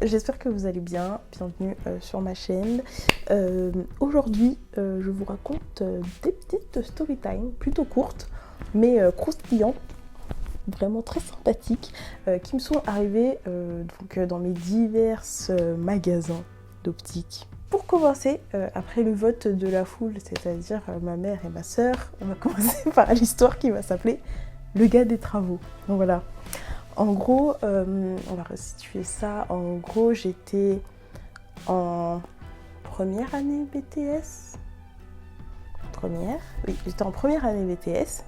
j'espère que vous allez bien. Bienvenue sur ma chaîne. Aujourd'hui, je vous raconte des petites story time plutôt courtes, mais croustillantes, vraiment très sympathiques, qui me sont arrivées dans mes divers magasins d'optique. Pour commencer, après le vote de la foule, c'est-à-dire ma mère et ma sœur, on va commencer par l'histoire qui va s'appeler Le gars des travaux. Donc voilà. En gros, on va restituer ça. En gros, j'étais en première année BTS. J'étais en première année BTS.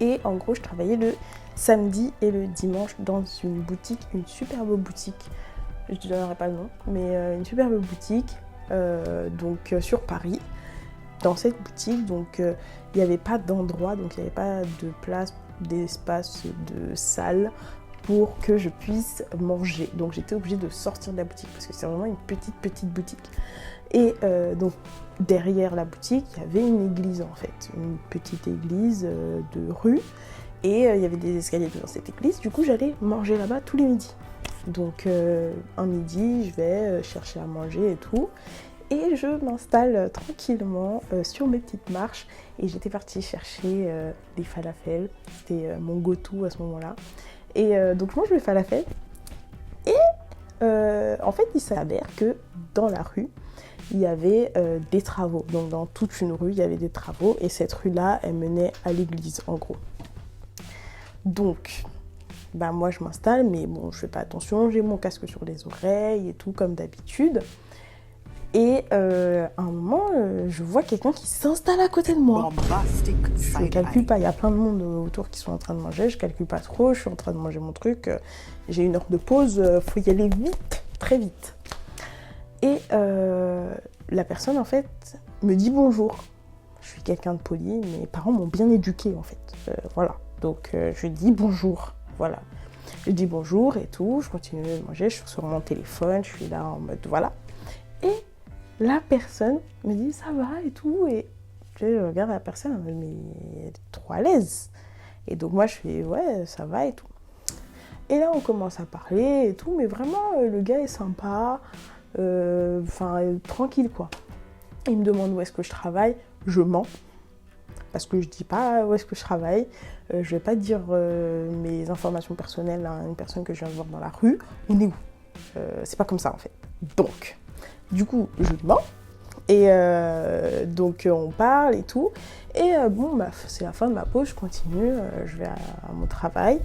Et en gros, je travaillais le samedi et le dimanche dans une boutique, une superbe boutique. Je ne donnerai pas le nom, mais une superbe boutique sur Paris. Dans cette boutique, il n'y avait pas d'endroit, donc il n'y avait pas de place, d'espace, de salle pour que je puisse manger. Donc j'étais obligée de sortir de la boutique parce que c'est vraiment une petite boutique. Et donc derrière la boutique, il y avait une église en fait, une petite église de rue. Et il y avait des escaliers dans cette église. Du coup, j'allais manger là-bas tous les midis. Donc un midi, je vais chercher à manger et tout. Et je m'installe tranquillement sur mes petites marches. Et j'étais partie chercher des falafels. C'était mon go-to à ce moment-là. Et donc je mange les falafels. Et en fait, il s'avère que dans la rue, il y avait des travaux. Donc dans toute une rue, il y avait des travaux. Et cette rue-là, elle menait à l'église, en gros. Donc, moi, je m'installe. Mais bon, je fais pas attention. J'ai mon casque sur les oreilles et tout, comme d'habitude. Et à un moment, je vois quelqu'un qui s'installe à côté de moi. Je ne calcule pas, il y a plein de monde autour qui sont en train de manger, je ne calcule pas trop, je suis en train de manger mon truc, j'ai une heure de pause, faut y aller vite, très vite. Et la personne en fait me dit bonjour. Je suis quelqu'un de poli, mes parents m'ont bien éduquée en fait, voilà. Donc je lui dis bonjour, voilà. Je dis bonjour et tout, je continue de manger, je suis sur mon téléphone, je suis là en mode voilà. Et la personne me dit ça va et tout, et je regarde la personne, mais elle est trop à l'aise. Et donc moi je fais ouais ça va et tout. Et là on commence à parler et tout, mais vraiment le gars est sympa, tranquille quoi. Il me demande où est-ce que je travaille, je mens. Parce que je dis pas où est-ce que je travaille, je vais pas dire mes informations personnelles à une personne que je viens de voir dans la rue. On est où c'est pas comme ça en fait. Donc du coup, je mens, et donc on parle et tout, et c'est la fin de ma pause, je continue, je vais à mon travail,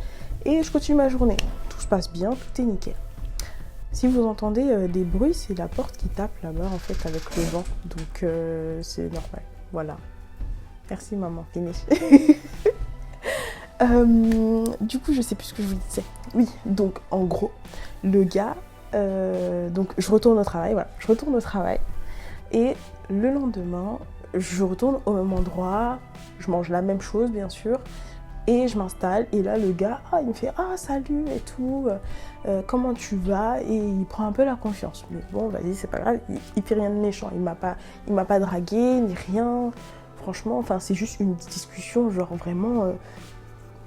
et je continue ma journée. Tout se passe bien, tout est nickel. Si vous entendez des bruits, c'est la porte qui tape là-bas, en fait, avec le vent, donc c'est normal, voilà. Merci maman, finish. Du coup, je sais plus ce que je vous disais. Oui, donc en gros, le gars... donc je retourne au travail, voilà, je retourne au travail et le lendemain je retourne au même endroit, je mange la même chose bien sûr et je m'installe et là le gars il me fait salut et tout, comment tu vas, et il prend un peu la confiance, mais bon vas-y c'est pas grave, il fait rien de méchant, il m'a pas dragué ni rien, franchement, enfin c'est juste une discussion genre vraiment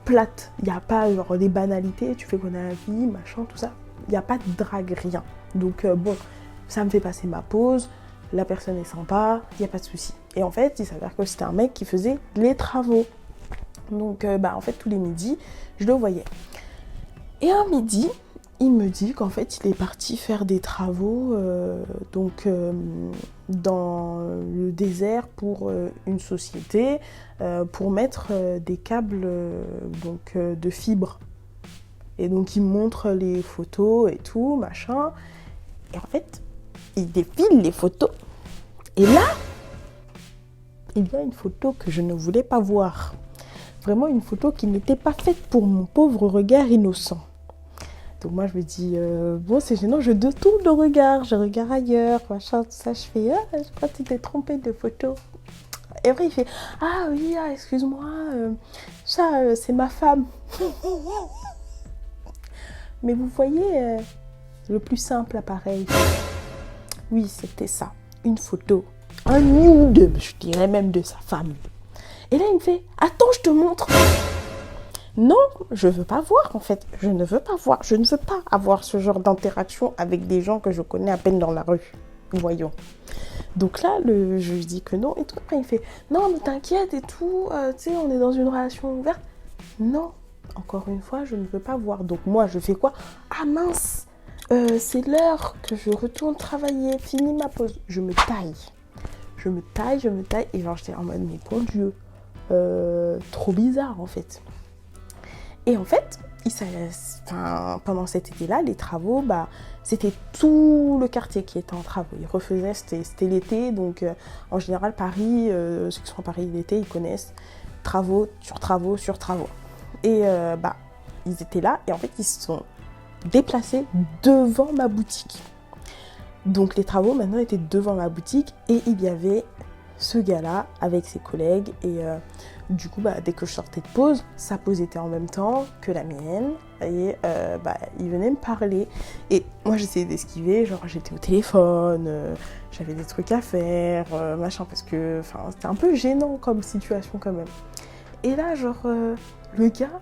plate, il n'y a pas genre des banalités, tu fais quoi dans la vie, machin, tout ça. Il n'y a pas de drague, rien. Donc ça me fait passer ma pause, la personne est sympa, il n'y a pas de souci. Et en fait, il s'avère que c'était un mec qui faisait les travaux. Donc en fait, tous les midis, je le voyais. Et un midi, il me dit qu'en fait, il est parti faire des travaux dans le désert pour une société, pour mettre des câbles de fibres. Et donc il me montre les photos et tout, machin. Et en fait, il défile les photos. Et là, il y a une photo que je ne voulais pas voir. Vraiment une photo qui n'était pas faite pour mon pauvre regard innocent. Donc moi je me dis, bon c'est gênant, je détourne le regard, je regarde ailleurs, machin, tout ça. Je fais, je crois que tu t'es trompée de photo. Et après il fait, ah oui, excuse-moi, ça c'est ma femme. Mais vous voyez, le plus simple appareil, oui, c'était ça, une photo, un nude, je dirais même de sa femme. Et là, il me fait, attends, je te montre. Non, je veux pas voir en fait. Je ne veux pas voir. Je ne veux pas avoir ce genre d'interaction avec des gens que je connais à peine dans la rue. Voyons. Donc là, je lui dis que non et tout. Après, il fait non, mais t'inquiète et tout. Tu sais, on est dans une relation ouverte. Non, encore une fois, je ne veux pas voir. Donc moi, je fais quoi? Ah mince, c'est l'heure que je retourne travailler. Fini ma pause. Je me taille. Je me taille. Et genre, j'étais en mode, mais bon Dieu, trop bizarre en fait. Et en fait, pendant cet été-là, les travaux, c'était tout le quartier qui était en travaux. Ils refaisaient, c'était l'été, donc en général, Paris, ceux qui sont à Paris l'été, ils connaissent travaux sur travaux sur travaux. Et ils étaient là, et en fait, ils se sont déplacés devant ma boutique. Donc les travaux, maintenant, étaient devant ma boutique, et il y avait ce gars-là avec ses collègues, et du coup, dès que je sortais de pause, sa pause était en même temps que la mienne, et il venait me parler, et moi j'essayais d'esquiver, genre j'étais au téléphone, j'avais des trucs à faire, machin, parce que c'était un peu gênant comme situation quand même. Et là, genre, le gars,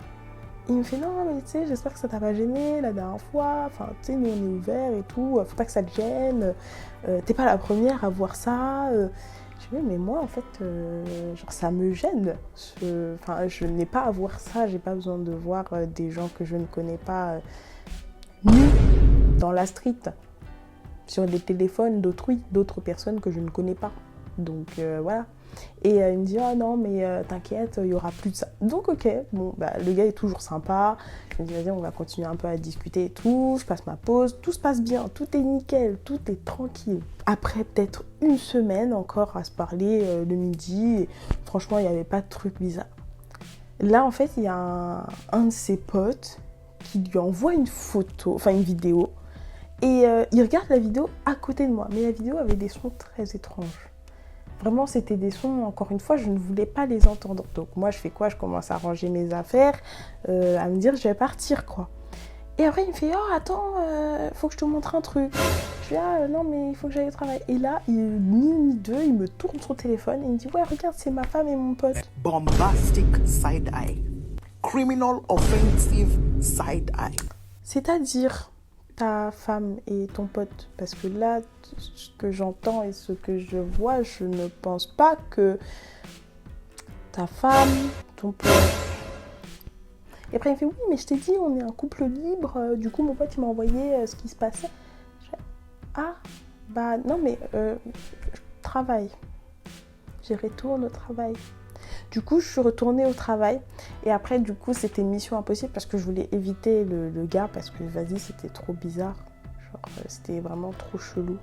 il me fait non, mais tu sais, j'espère que ça t'a pas gêné la dernière fois, tu sais, nous on est ouverts et tout, faut pas que ça te gêne, t'es pas la première à voir ça. Je dis, mais moi, en fait, genre, ça me gêne. Je n'ai pas à voir ça. J'ai pas besoin de voir des gens que je ne connais pas nus dans la street, sur des téléphones d'autrui, d'autres personnes que je ne connais pas. Donc, voilà. Et il me dit, ah non, mais t'inquiète, il y aura plus de ça. Donc, ok, bon, le gars est toujours sympa. Je me dis, vas-y, on va continuer un peu à discuter et tout. Je passe ma pause, tout se passe bien, tout est nickel, tout est tranquille. Après peut-être une semaine encore à se parler le midi, et franchement, il n'y avait pas de truc bizarre. Là, en fait, il y a un de ses potes qui lui envoie une photo, une vidéo, et il regarde la vidéo à côté de moi. Mais la vidéo avait des sons très étranges. Vraiment, c'était des sons, encore une fois, je ne voulais pas les entendre. Donc moi, je fais quoi? Je commence à ranger mes affaires, à me dire, je vais partir, quoi. Et après, il me fait, oh, attends, faut que je te montre un truc. Je dis, ah, non, mais il faut que j'aille au travail. Et là, ni deux, il me tourne son téléphone et il me dit, ouais, regarde, c'est ma femme et mon pote. Bombastic side eye. Criminal offensive side eye. C'est-à-dire ta femme et ton pote, parce que là, ce que j'entends et ce que je vois, je ne pense pas que ta femme, ton pote... Et après il me fait, oui, mais je t'ai dit, on est un couple libre, du coup mon pote il m'a envoyé ce qui se passait. Je fais, ah, non mais je travaille, j'y retourne au travail. Du coup, je suis retournée au travail et après, du coup, c'était mission impossible parce que je voulais éviter le gars parce que, vas-y, c'était trop bizarre. Genre, c'était vraiment trop chelou.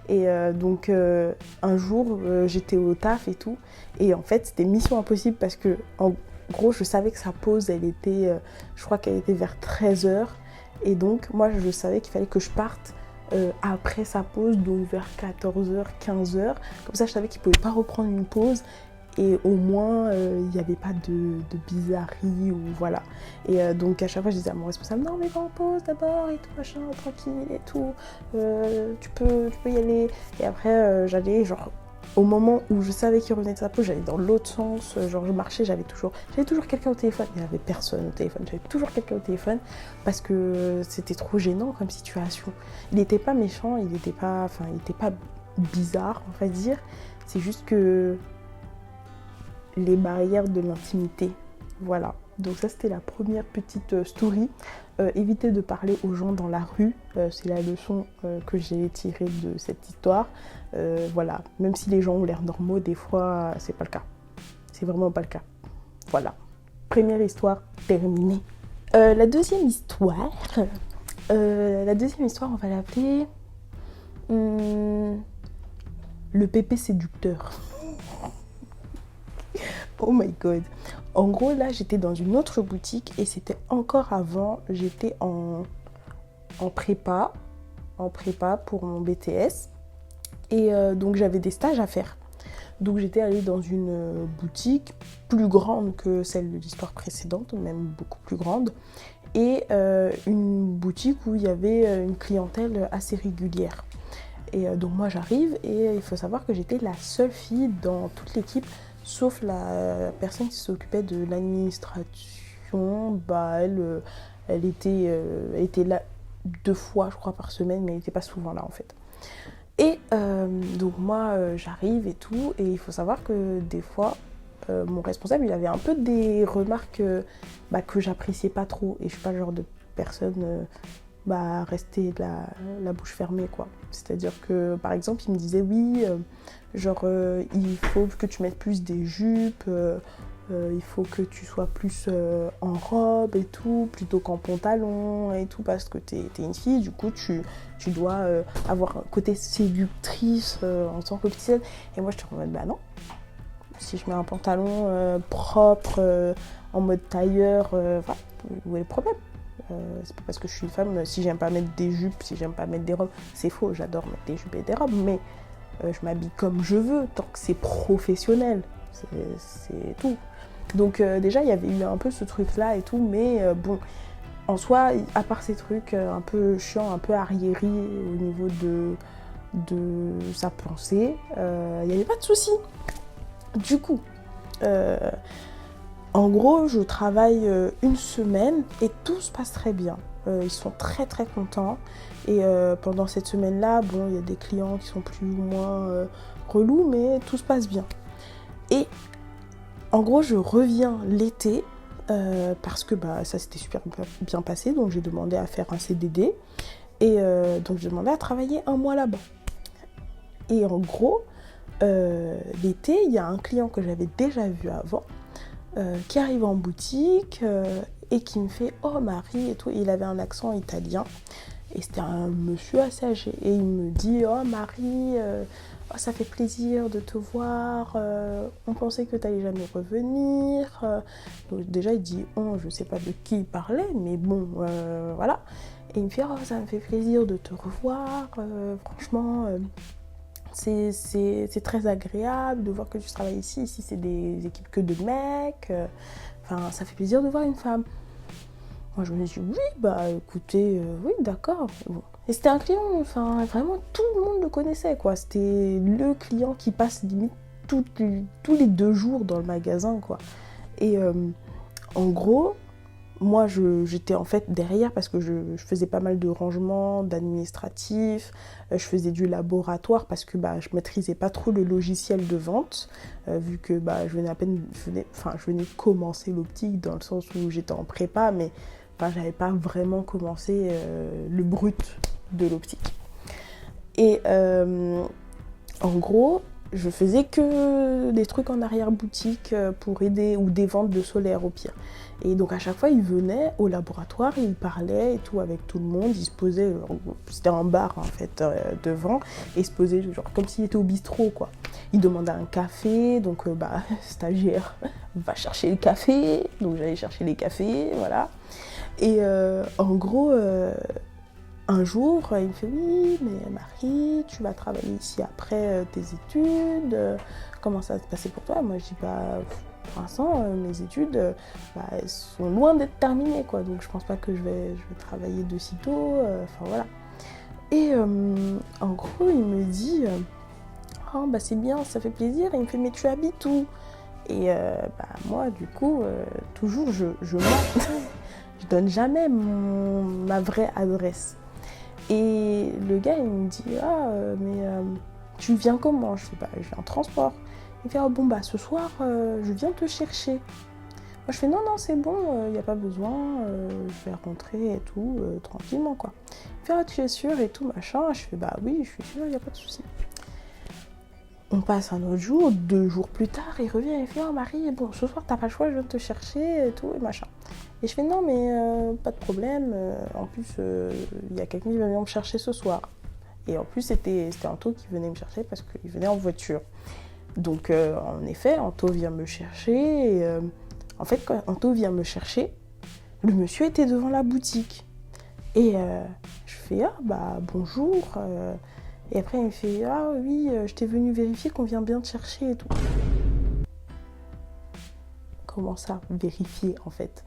Et donc, un jour, j'étais au taf et tout. Et en fait, c'était mission impossible parce que, en gros, je savais que sa pause, elle était, je crois qu'elle était vers 13h. Et donc, moi, je savais qu'il fallait que je parte après sa pause, donc vers 14h, 15h. Comme ça, je savais qu'il ne pouvait pas reprendre une pause. Et au moins, il n'y avait pas de bizarrerie ou voilà. Et donc, à chaque fois, je disais à mon responsable, non, mais va en pause d'abord et tout, machin, tranquille et tout. Tu peux y aller. Et après, j'allais, genre, au moment où je savais qu'il revenait de sa pause, j'allais dans l'autre sens. Genre, je marchais, j'avais toujours quelqu'un au téléphone. Il n'y avait personne au téléphone. J'avais toujours quelqu'un au téléphone parce que c'était trop gênant comme situation. Il n'était pas méchant, il n'était pas bizarre, on va dire. C'est juste que les barrières de l'intimité. Voilà. Donc ça, c'était la première petite story. Évitez de parler aux gens dans la rue. C'est la leçon que j'ai tirée de cette histoire. Voilà. Même si les gens ont l'air normaux, des fois, c'est pas le cas. C'est vraiment pas le cas. Voilà. Première histoire terminée. La deuxième histoire, on va l'appeler le pépé séducteur. Oh my god. En gros, là, j'étais dans une autre boutique et c'était encore avant. J'étais en prépa pour mon BTS. Et donc, j'avais des stages à faire. Donc, j'étais allée dans une boutique plus grande que celle de l'histoire précédente, même beaucoup plus grande. Et une boutique où il y avait une clientèle assez régulière. Et donc, moi, j'arrive et il faut savoir que j'étais la seule fille dans toute l'équipe, sauf la personne qui s'occupait de l'administration, discussion, bah, elle était là 2 fois, je crois, par semaine, mais elle n'était pas souvent là, en fait. Et donc moi, j'arrive et tout, et il faut savoir que des fois, mon responsable, il avait un peu des remarques que j'appréciais pas trop, et je suis pas le genre de personne à rester la bouche fermée, quoi. C'est-à-dire que, par exemple, il me disait, oui, il faut que tu mettes plus des jupes, il faut que tu sois plus en robe et tout, plutôt qu'en pantalon et tout, parce que t'es une fille, du coup, tu dois avoir un côté séductrice en tant qu'officielle. Et moi, je te remets, bah non. Si je mets un pantalon propre, en mode tailleur, voilà, où est le problème? C'est pas parce que je suis une femme, si j'aime pas mettre des jupes, si j'aime pas mettre des robes, c'est faux, j'adore mettre des jupes et des robes, mais je m'habille comme je veux, tant que c'est professionnel, c'est tout. Donc déjà, il y avait eu un peu ce truc-là et tout, mais bon, en soi, à part ces trucs un peu chiants, un peu arriérés au niveau de sa pensée, il n'y avait pas de souci. Du coup, en gros, je travaille une semaine et tout se passe très bien. Ils sont très très contents. Et pendant cette semaine-là, bon, il y a des clients qui sont plus ou moins relous, mais tout se passe bien. Et en gros, je reviens l'été parce que ça s'était super bien passé. Donc j'ai demandé à faire un CDD. Et donc j'ai demandé à travailler 1 mois là-bas. Et en gros, l'été, il y a un client que j'avais déjà vu avant qui arrive en boutique et qui me fait « Oh Marie » et tout. Il avait un accent italien et c'était un monsieur assez âgé. Et il me dit « Oh Marie, ça fait plaisir de te voir, on pensait que tu n'allais jamais revenir. » Donc déjà il dit « Oh, je ne sais pas de qui il parlait, mais bon, voilà. » Et il me fait « Oh, ça me fait plaisir de te revoir, franchement... C'est très agréable de voir que tu travailles ici. Ici, c'est des équipes que de mecs. Enfin, ça fait plaisir de voir une femme. » Moi, je me suis dit, oui, écoutez, oui, d'accord. Bon. Et c'était un client, enfin, vraiment, tout le monde le connaissait, quoi. C'était le client qui passe limite tous les 2 jours dans le magasin, quoi. Et en gros... Moi, j'étais en fait derrière parce que je faisais pas mal de rangements, d'administratifs, je faisais du laboratoire parce que je maîtrisais pas trop le logiciel de vente, vu que je venais de commencer l'optique dans le sens où j'étais en prépa, mais j'avais pas vraiment commencé le brut de l'optique. Et en gros, je faisais que des trucs en arrière-boutique pour aider, ou des ventes de solaire au pire. Et donc à chaque fois, il venait au laboratoire, il parlait et tout avec tout le monde, il se posait, c'était un bar en fait devant, et il se posait genre comme s'il était au bistrot, quoi. Il demandait un café, donc stagiaire, va chercher le café, donc j'allais chercher les cafés, voilà. Et en gros, un jour, il me fait « Oui, mais Marie, tu vas travailler ici après tes études, comment ça va se passer pour toi ?» Moi je dis pour l'instant, mes études, elles sont loin d'être terminées, quoi. Donc je pense pas que je vais travailler de sitôt. Enfin voilà. Et en gros, il me dit oh, c'est bien, ça fait plaisir. Et il me fait mais tu habites où? Et moi, du coup, toujours je mens. Je donne jamais ma vraie adresse. Et le gars, il me dit tu viens comment? Je fais je viens en transport. Il fait ce soir je viens te chercher. Moi je fais non c'est bon, y a pas besoin, je vais rentrer et tout tranquillement, quoi. Il fait tu es sûre et tout machin. Je fais oui, je suis sûre, y a pas de souci. On passe un autre jour, 2 jours plus tard, il revient, il fait Marie, bon ce soir t'as pas le choix, je viens te chercher et tout et machin. Et je fais non mais pas de problème, en plus y a quelqu'un qui va venir me chercher ce soir. Et en plus c'était Anto qui venait me chercher parce qu'il venait en voiture. Donc en effet, Anto vient me chercher et en fait quand Anto vient me chercher, le monsieur était devant la boutique. Et je fais bonjour. Et après il me fait oui, je t'ai venu vérifier qu'on vient bien te chercher et tout. Comment ça, vérifier en fait?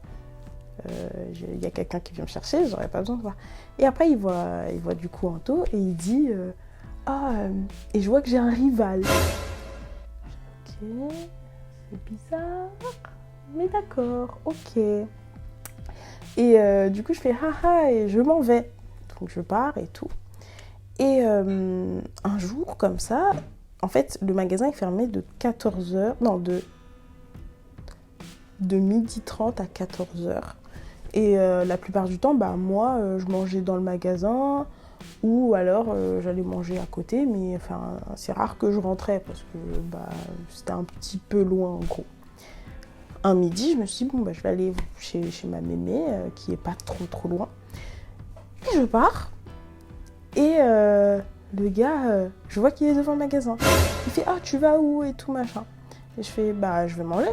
Il y a quelqu'un qui vient me chercher, j'aurais pas besoin de voir. Et après il voit du coup Anto et il dit et je vois que j'ai un rival. Ok, c'est bizarre, mais d'accord, ok. Et du coup, je fais haha et je m'en vais. Donc je pars et tout. Et un jour, comme ça, en fait, le magasin est fermé de 14h, non, de 12h30 à 14h. Et la plupart du temps, bah, moi, je mangeais dans le magasin ou alors j'allais manger à côté. Mais enfin, c'est rare que je rentrais parce que bah, c'était un petit peu loin, en gros. Un midi, je me suis dit, bon, bah, je vais aller chez ma mémé, qui est pas trop loin. Et je pars. Et le gars, je vois qu'il est devant le magasin. Il fait, ah, tu vas où et tout, machin. Et je fais, bah, je vais manger.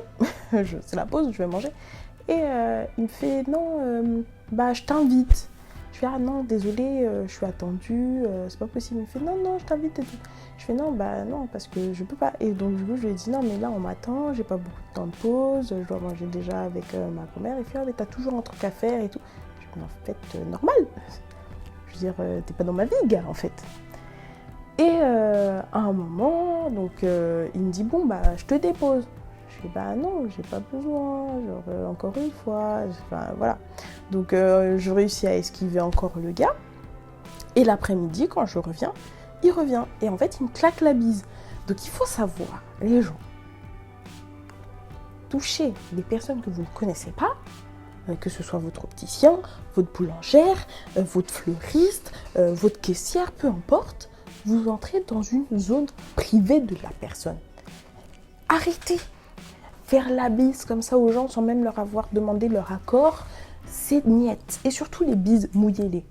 C'est la pause, je vais manger. Et il me fait, non, bah, je t'invite. Je fais, ah non, désolé, je suis attendue, c'est pas possible. Il me fait, non, je t'invite et tout. Je fais, non, bah, non, parce que je peux pas. Et donc, du coup, je lui ai dit, non, mais là, on m'attend, j'ai pas beaucoup de temps de pause, je dois manger déjà avec ma grand-mère. Il fait, ah, mais t'as toujours un truc à faire et tout. Je fais, en fait, normal. Je veux dire, t'es pas dans ma vie, gars, en fait. Et à un moment, donc, il me dit, bon, bah, je te dépose. Je fais, bah non, j'ai pas besoin, genre, encore une fois, enfin, voilà. Donc, je réussis à esquiver encore le gars. Et l'après-midi, quand je reviens, il revient. Et en fait, il me claque la bise. Donc, il faut savoir, les gens, toucher des personnes que vous ne connaissez pas, que ce soit votre opticien, votre boulangère, votre fleuriste, votre caissière, peu importe, vous entrez dans une zone privée de la personne. Arrêtez. Faire la bise comme ça aux gens sans même leur avoir demandé leur accord, c'est niette. Et surtout les bises, mouillez-les.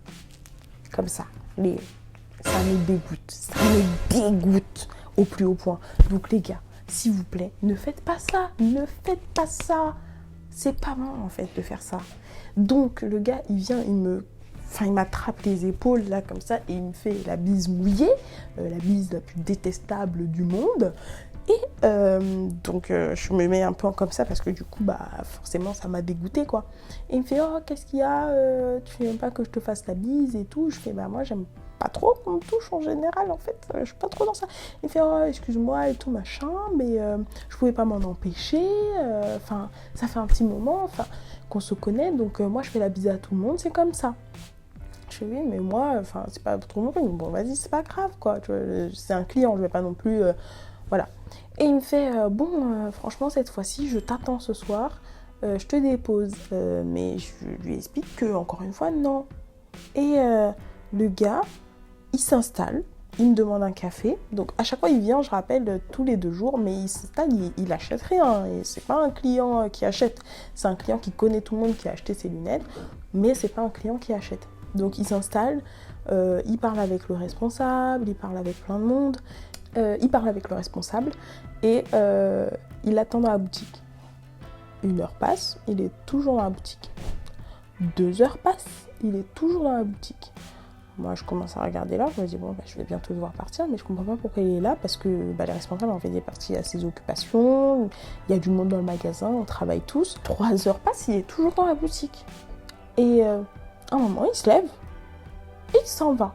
Comme ça. Ça me dégoûte. Ça me dégoûte au plus haut point. Donc les gars, s'il vous plaît, ne faites pas ça. Ne faites pas ça. C'est pas bon en fait de faire ça. Donc le gars, il vient, il m'attrape les épaules là comme ça et il me fait la bise mouillée, la bise la plus détestable du monde. Et donc je me mets un peu comme ça parce que du coup bah forcément ça m'a dégoûté quoi. Et il me fait, oh qu'est-ce qu'il y a, tu n'aimes pas que je te fasse la bise et tout. Je fais, bah moi j'aime pas trop qu'on me touche en général en fait, je suis pas trop dans ça. Il me fait, oh excuse-moi et tout machin, mais je pouvais pas m'en empêcher, enfin ça fait un petit moment qu'on se connaît, donc moi je fais la bise à tout le monde, c'est comme ça. Je fais, oui mais moi c'est pas trop mon truc, bon vas-y c'est pas grave quoi, tu vois, c'est un client, je vais pas non plus voilà. Et il me fait, franchement cette fois-ci je t'attends ce soir, je te dépose, mais je lui explique que encore une fois non. Et le gars il s'installe, il me demande un café, donc à chaque fois il vient, je rappelle, tous les 2 jours, mais il s'installe, il achète rien, et c'est pas un client qui achète, c'est un client qui connaît tout le monde qui a acheté ses lunettes, mais c'est pas un client qui achète. Donc il s'installe, il parle avec le responsable, il parle avec plein de monde, il parle avec le responsable et il attend dans la boutique. 1 heure passe, il est toujours dans la boutique. 2 heures passent, il est toujours dans la boutique. Moi, je commence à regarder là, je me dis, bon, bah, je vais bientôt devoir partir, mais je comprends pas pourquoi il est là, parce que les responsables, en fait, il est parti à ses occupations, il y a du monde dans le magasin, on travaille tous. 3 heures passent, il est toujours dans la boutique. Et à un moment, il se lève et il s'en va.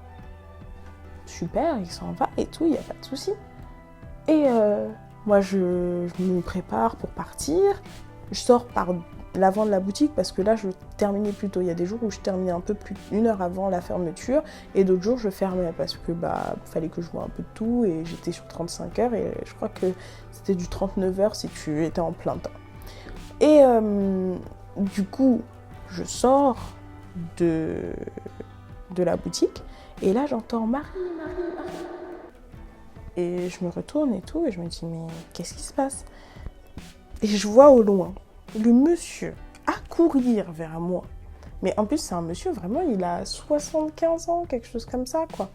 Super, il s'en va et tout, il n'y a pas de souci. Et moi, je me prépare pour partir, je sors par l'avant de la boutique parce que là je terminais plus tôt. Il y a des jours où je terminais un peu plus d'1 heure avant la fermeture et d'autres jours je fermais parce que fallait que je vois un peu de tout et j'étais sur 35 heures et je crois que c'était du 39 heures si tu étais en plein temps. Et du coup je sors de la boutique et là j'entends Marie. Et je me retourne et tout et je me dis mais qu'est-ce qui se passe? Et je vois au loin le monsieur accourir vers moi. Mais en plus, c'est un monsieur, vraiment, il a 75 ans, quelque chose comme ça, quoi.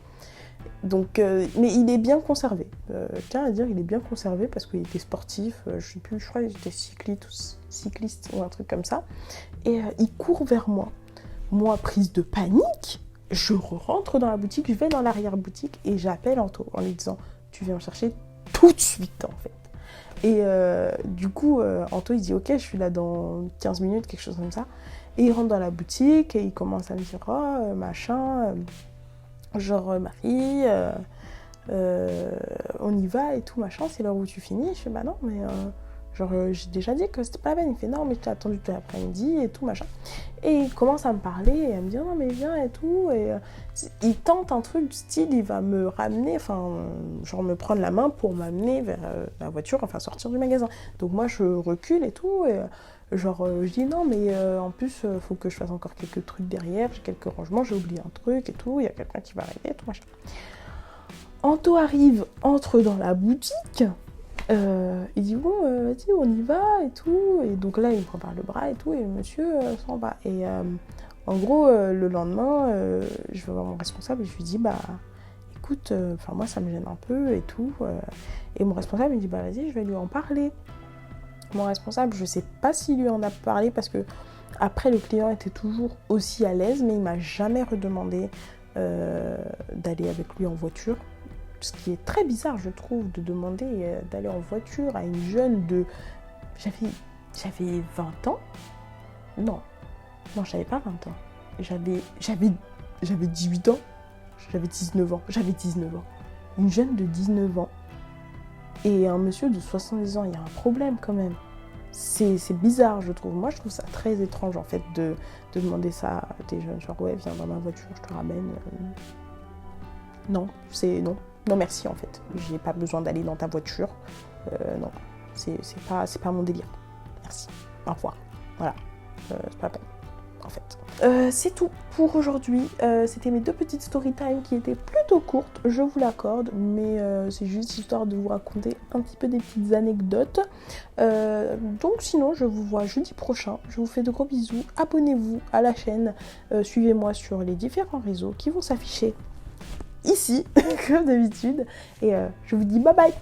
Donc, mais il est bien conservé. Je tiens à dire, il est bien conservé parce qu'il était sportif. Je sais plus, je crois qu'il était cycliste ou un truc comme ça. Et il court vers moi. Moi, prise de panique, je rentre dans la boutique, je vais dans l'arrière-boutique et j'appelle Anto en lui disant « Tu viens me chercher tout de suite, en fait. » Et du coup, Anto, il dit « Ok, je suis là dans 15 minutes, quelque chose comme ça. » Et il rentre dans la boutique et il commence à me dire « Oh, machin, genre Marie, on y va et tout, machin, c'est l'heure où tu finis. » Je fais « Bah non, mais Genre, j'ai déjà dit que c'était pas la peine. Il fait non, mais je t'ai attendu tout l'après-midi et tout, machin. Et il commence à me parler et à me dire non, mais viens et tout. Et il tente un truc du style, il va me ramener, enfin, genre me prendre la main pour m'amener vers la voiture, enfin sortir du magasin. Donc moi, je recule et tout. Et genre, je dis non, mais en plus, faut que je fasse encore quelques trucs derrière. J'ai quelques rangements, j'ai oublié un truc et tout. Il y a quelqu'un qui va arriver et tout, machin. Anto arrive, entre dans la boutique. Il dit bon, vas-y, on y va et tout. Et donc là, il me prend par le bras et tout, et le monsieur s'en va. Et en gros, le lendemain, je vais voir mon responsable et je lui dis bah écoute, moi ça me gêne un peu et tout. Et mon responsable il me dit bah vas-y, je vais lui en parler. Mon responsable, je sais pas s'il lui en a parlé parce que après le client était toujours aussi à l'aise, mais il m'a jamais redemandé d'aller avec lui en voiture. Ce qui est très bizarre, je trouve, de demander d'aller en voiture à une jeune de... J'avais 20 ans. Non, j'avais pas 20 ans. J'avais 18 ans. J'avais 19 ans. Une jeune de 19 ans. Et un monsieur de 70 ans, il y a un problème quand même. C'est bizarre, je trouve. Moi, je trouve ça très étrange, en fait, de demander ça à des jeunes. Genre, ouais, viens dans ma voiture, je te ramène. Non, c'est non. Non merci en fait, j'ai pas besoin d'aller dans ta voiture, non, c'est pas mon délire, merci, au revoir, voilà, c'est pas la peine, en fait. C'est tout pour aujourd'hui, c'était mes 2 petites story time qui étaient plutôt courtes, je vous l'accorde, mais c'est juste histoire de vous raconter un petit peu des petites anecdotes. Donc sinon, je vous vois jeudi prochain, je vous fais de gros bisous, abonnez-vous à la chaîne, suivez-moi sur les différents réseaux qui vont s'afficher ici, comme d'habitude, et je vous dis bye bye.